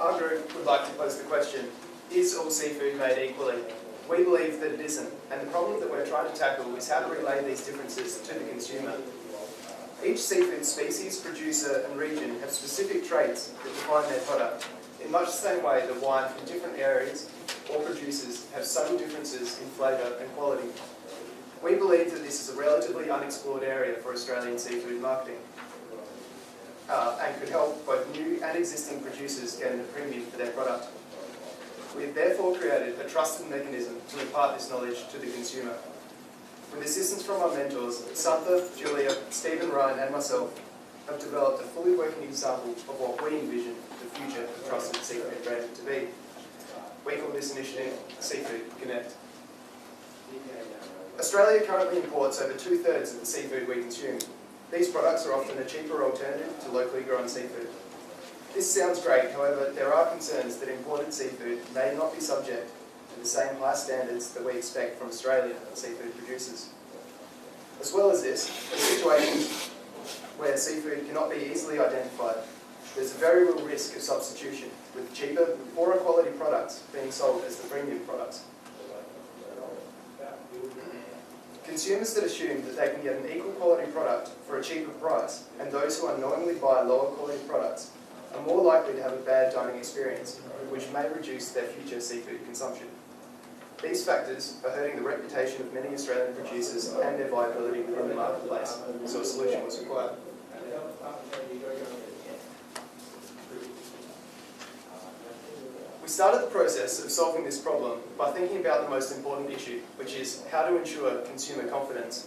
Our group would like to pose the question, is all seafood made equally? We believe that it isn't, and the problem that we're trying to tackle is how to relay these differences to the consumer. Each seafood species, producer and region have specific traits that define their product, in much the same way that wine from different areas or producers have subtle differences in flavour and quality. We believe that this is a relatively unexplored area for Australian seafood marketing and could help both new and existing producers gain a premium for their product. We have therefore created a trusted mechanism to impart this knowledge to the consumer. With assistance from our mentors, Santha, Julia, Stephen, Ryan and myself have developed a fully working example of what we envision the future of trusted seafood branding to be. We call this initiative Seafood Connect. Australia currently imports over 2/3 of the seafood we consume. These products are often a cheaper alternative to locally grown seafood. This sounds great, however, there are concerns that imported seafood may not be subject to the same high standards that we expect from Australian seafood producers. As well as this, in situations where seafood cannot be easily identified, there's a very real risk of substitution, with cheaper, poorer quality products being sold as the premium products. Consumers that assume that they can get an equal quality product for a cheaper price, and those who unknowingly buy lower quality products, are more likely to have a bad dining experience, which may reduce their future seafood consumption. These factors are hurting the reputation of many Australian producers and their viability within the marketplace, so a solution was required. We started the process of solving this problem by thinking about the most important issue, which is how to ensure consumer confidence.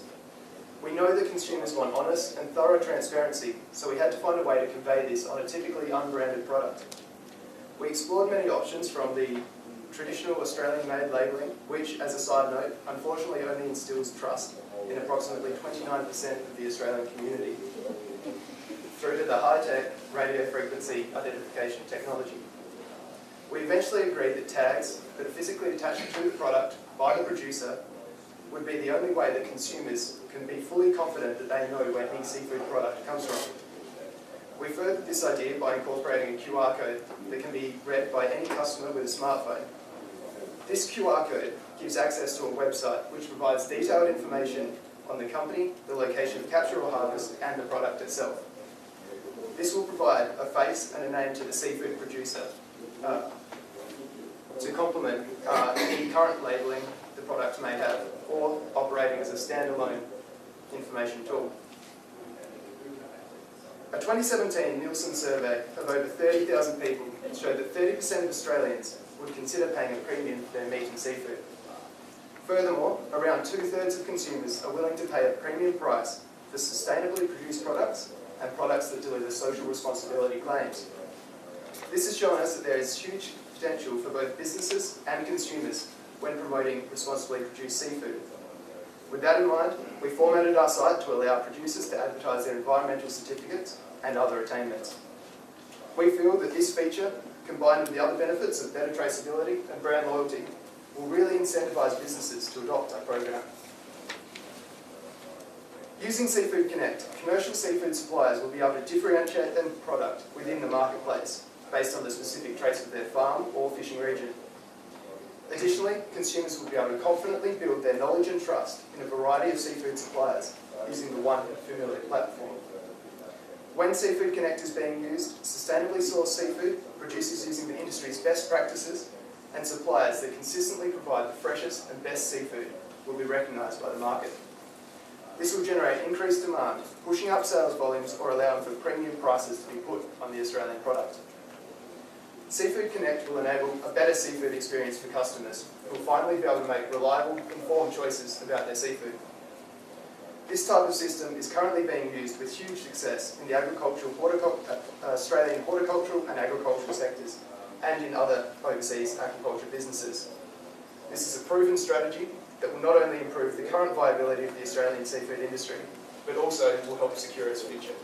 We know that consumers want honest and thorough transparency, so we had to find a way to convey this on a typically unbranded product. We explored many options, from the traditional Australian-made labelling, which, as a side note, unfortunately only instills trust in approximately 29% of the Australian community, through to the high-tech radio frequency identification technology. We eventually agreed that tags that are physically attached to the product by the producer would be the only way that consumers can be fully confident that they know where any seafood product comes from. We furthered this idea by incorporating a QR code that can be read by any customer with a smartphone. This QR code gives access to a website which provides detailed information on the company, the location of capture or harvest, and the product itself. This will provide a face and a name to the seafood producer to complement any current labelling the product may have, or operating as a standalone information tool. A 2017 Nielsen survey of over 30,000 people showed that 30% of Australians would consider paying a premium for their meat and seafood. Furthermore, around 2/3 of consumers are willing to pay a premium price for sustainably produced products and products that deliver social responsibility claims. This has shown us that there is huge potential for both businesses and consumers when promoting responsibly produced seafood. With that in mind, we formatted our site to allow producers to advertise their environmental certificates and other attainments. We feel that this feature, combined with the other benefits of better traceability and brand loyalty, will really incentivise businesses to adopt our program. Using Seafood Connect, commercial seafood suppliers will be able to differentiate their product within the marketplace based on the specific traits of their farm or fishing region. Additionally, consumers will be able to confidently build their knowledge and trust in a variety of seafood suppliers using the one familiar platform. When Seafood Connect is being used, sustainably sourced seafood, producers using the industry's best practices, and suppliers that consistently provide the freshest and best seafood will be recognised by the market. This will generate increased demand, pushing up sales volumes or allowing for premium prices to be put on the Australian product. Seafood Connect will enable a better seafood experience for customers who will finally be able to make reliable, informed choices about their seafood. This type of system is currently being used with huge success in the Australian horticultural and agricultural sectors, and in other overseas aquaculture businesses. This is a proven strategy that will not only improve the current viability of the Australian seafood industry, but also will help secure its future.